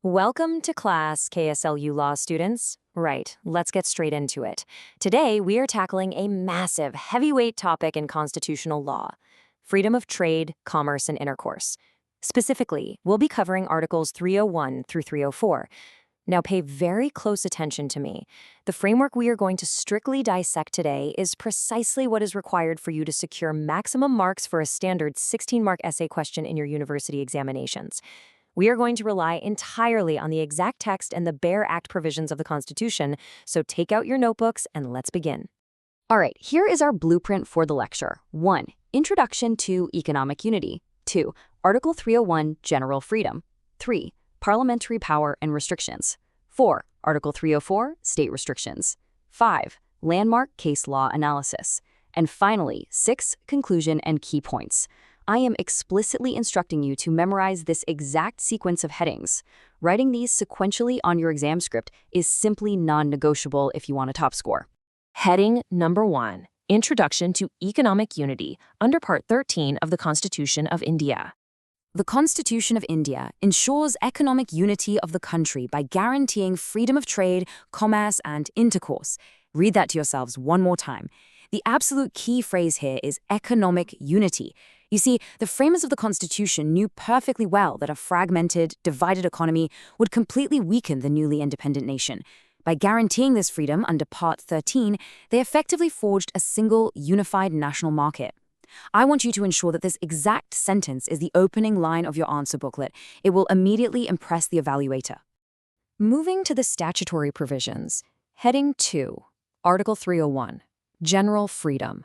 Welcome to class, KSLU Law students. Right, let's get straight into it. Today, we are tackling a massive, heavyweight topic in constitutional law: freedom of trade, commerce, and intercourse. Specifically, we'll be covering Articles 301 through 304. Now, pay very close attention to me. The framework we are going to strictly dissect today is precisely what is required for you to secure maximum marks for a standard 16-mark essay question in your university examinations. We are going to rely entirely on the exact text and the bare act provisions of the Constitution, so take out your notebooks and let's begin. All right, here is our blueprint for the lecture. 1. Introduction to Economic Unity. 2. Article 301, General Freedom. 3. Parliamentary Power and Restrictions. 4. Article 304, State Restrictions. 5. Landmark Case Law Analysis. And finally, 6. Conclusion and Key Points. I am explicitly instructing you to memorize this exact sequence of headings. Writing these sequentially on your exam script is simply non-negotiable if you want a top score. Heading number 1, Introduction to Economic Unity, under Part 13 of the Constitution of India. The Constitution of India ensures economic unity of the country by guaranteeing freedom of trade, commerce, and intercourse. Read that to yourselves one more time. The absolute key phrase here is economic unity. You see, the framers of the Constitution knew perfectly well that a fragmented, divided economy would completely weaken the newly independent nation. By guaranteeing this freedom under Part 13, they effectively forged a single, unified national market. I want you to ensure that this exact sentence is the opening line of your answer booklet. It will immediately impress the evaluator. Moving to the statutory provisions. Heading 2, Article 301, General Freedom.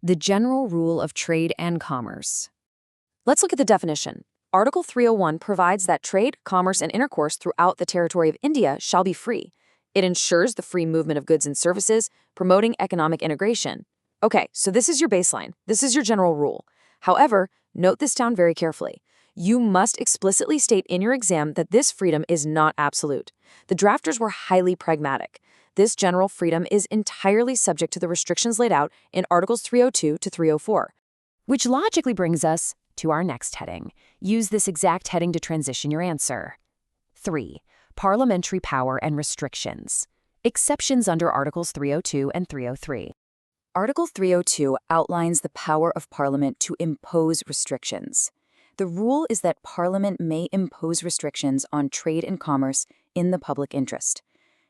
The general rule of trade and commerce. Let's look at the definition. Article 301 provides that trade, commerce, and intercourse throughout the territory of India shall be free. It ensures the free movement of goods and services, promoting economic integration. Okay, so this is your baseline. This is your general rule. However, note this down very carefully. You must explicitly state in your exam that this freedom is not absolute. The drafters were highly pragmatic. This general freedom is entirely subject to the restrictions laid out in Articles 302 to 304. Which logically brings us to our next heading. Use this exact heading to transition your answer. 3. Parliamentary Power and Restrictions. Exceptions under Articles 302 and 303. Article 302 outlines the power of Parliament to impose restrictions. The rule is that Parliament may impose restrictions on trade and commerce in the public interest.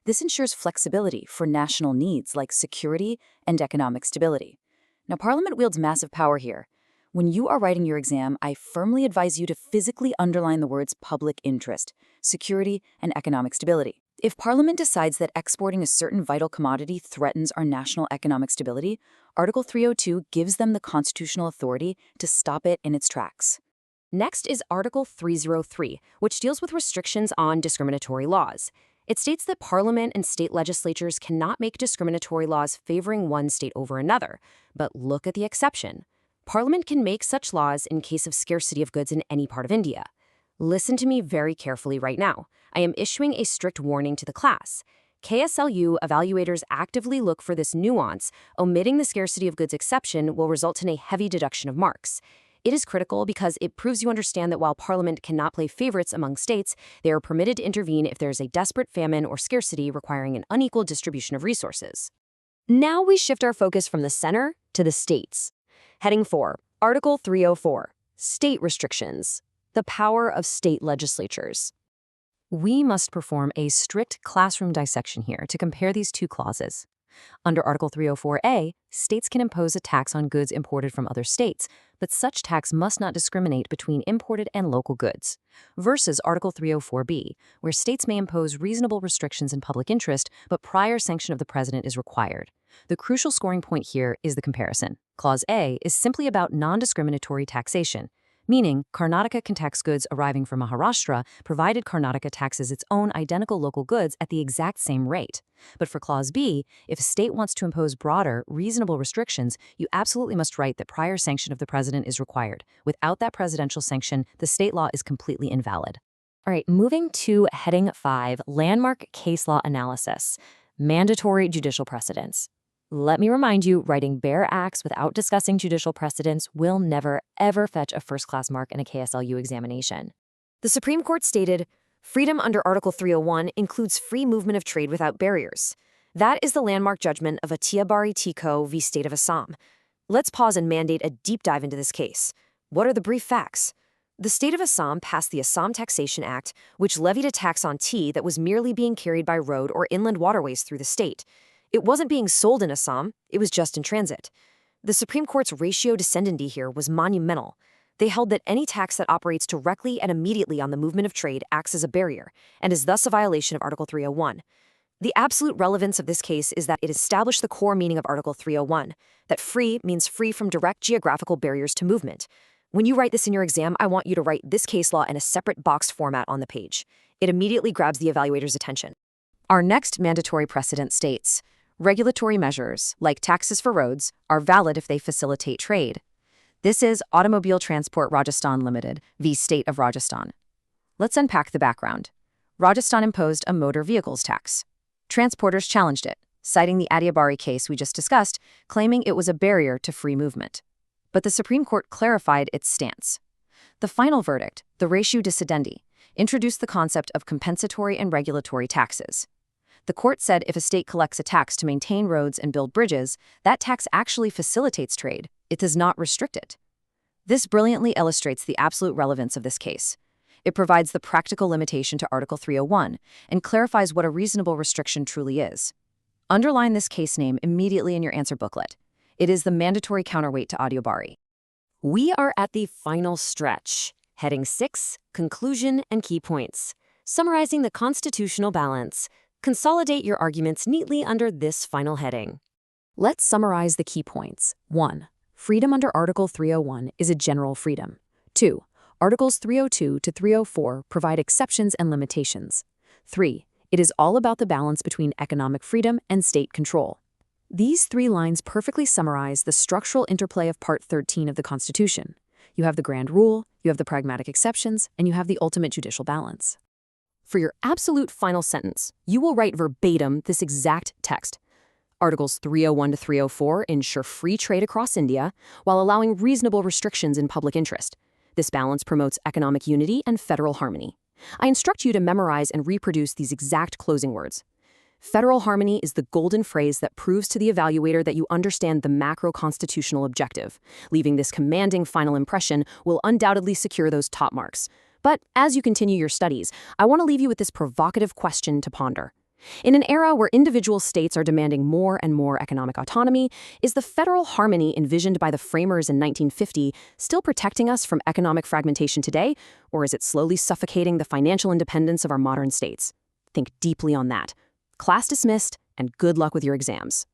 This ensures flexibility for national needs like security and economic stability. Now, Parliament wields massive power here. When you are writing your exam, I firmly advise you to physically underline the words public interest, security, and economic stability. If Parliament decides that exporting a certain vital commodity threatens our national economic stability, Article 302 gives them the constitutional authority to stop it in its tracks. Next is Article 303, which deals with restrictions on discriminatory laws. It states that Parliament and state legislatures cannot make discriminatory laws favoring one state over another. But look at the exception. Parliament can make such laws in case of scarcity of goods in any part of India. Listen to me very carefully right now. I am issuing a strict warning to the class. KSLU evaluators actively look for this nuance. Omitting the scarcity of goods exception will result in a heavy deduction of marks. It is critical because it proves you understand that while Parliament cannot play favorites among states, they are permitted to intervene if there is a desperate famine or scarcity requiring an unequal distribution of resources. Now we shift our focus from the center to the states. Heading 4, Article 304, State Restrictions. The power of state legislatures. We must perform a strict classroom dissection here to compare these two clauses. Under Article 304A, states can impose a tax on goods imported from other states, but such tax must not discriminate between imported and local goods. Versus Article 304B, where states may impose reasonable restrictions in public interest, but prior sanction of the president is required. The crucial scoring point here is the comparison. Clause A is simply about non-discriminatory taxation, meaning Karnataka can tax goods arriving from Maharashtra provided Karnataka taxes its own identical local goods at the exact same rate. But for Clause B, if a state wants to impose broader, reasonable restrictions, you absolutely must write that prior sanction of the president is required. Without that presidential sanction, the state law is completely invalid. All right, moving to Heading 5, Landmark Case Law Analysis. Mandatory judicial precedents. Let me remind you, writing bare acts without discussing judicial precedents will never, ever fetch a first-class mark in a KSLU examination. The Supreme Court stated, Freedom under Article 301 includes free movement of trade without barriers. That is the landmark judgment of Atiabari Tiko v. State of Assam. Let's pause and mandate a deep dive into this case. What are the brief facts? The state of Assam passed the Assam Taxation Act, which levied a tax on tea that was merely being carried by road or inland waterways through the state. It wasn't being sold in Assam, it was just in transit. The Supreme Court's ratio descendendi here was monumental. They held that any tax that operates directly and immediately on the movement of trade acts as a barrier, and is thus a violation of Article 301. The absolute relevance of this case is that it established the core meaning of Article 301, that free means free from direct geographical barriers to movement. When you write this in your exam, I want you to write this case law in a separate boxed format on the page. It immediately grabs the evaluator's attention. Our next mandatory precedent states, regulatory measures, like taxes for roads, are valid if they facilitate trade. This is Automobile Transport Rajasthan Limited v. State of Rajasthan. Let's unpack the background. Rajasthan imposed a motor vehicles tax. Transporters challenged it, citing the Atiabari case we just discussed, claiming it was a barrier to free movement. But the Supreme Court clarified its stance. The final verdict, the ratio decidendi, introduced the concept of compensatory and regulatory taxes. The court said if a state collects a tax to maintain roads and build bridges, that tax actually facilitates trade. It does not restrict it. This brilliantly illustrates the absolute relevance of this case. It provides the practical limitation to Article 301 and clarifies what a reasonable restriction truly is. Underline this case name immediately in your answer booklet. It is the mandatory counterweight to Atiabari. We are at the final stretch. Heading 6, Conclusion and Key Points. Summarizing the constitutional balance. Consolidate your arguments neatly under this final heading. Let's summarize the key points. 1. Freedom under Article 301 is a general freedom. 2. Articles 302 to 304 provide exceptions and limitations. 3. It is all about the balance between economic freedom and state control. These 3 lines perfectly summarize the structural interplay of Part 13 of the Constitution. You have the grand rule, you have the pragmatic exceptions, and you have the ultimate judicial balance. For your absolute final sentence, you will write verbatim this exact text. Articles 301 to 304 ensure free trade across India while allowing reasonable restrictions in public interest. This balance promotes economic unity and federal harmony. I instruct you to memorize and reproduce these exact closing words. Federal harmony is the golden phrase that proves to the evaluator that you understand the macro-constitutional objective. Leaving this commanding final impression will undoubtedly secure those top marks. But as you continue your studies, I want to leave you with this provocative question to ponder. In an era where individual states are demanding more and more economic autonomy, is the federal harmony envisioned by the framers in 1950 still protecting us from economic fragmentation today, or is it slowly suffocating the financial independence of our modern states? Think deeply on that. Class dismissed, and good luck with your exams.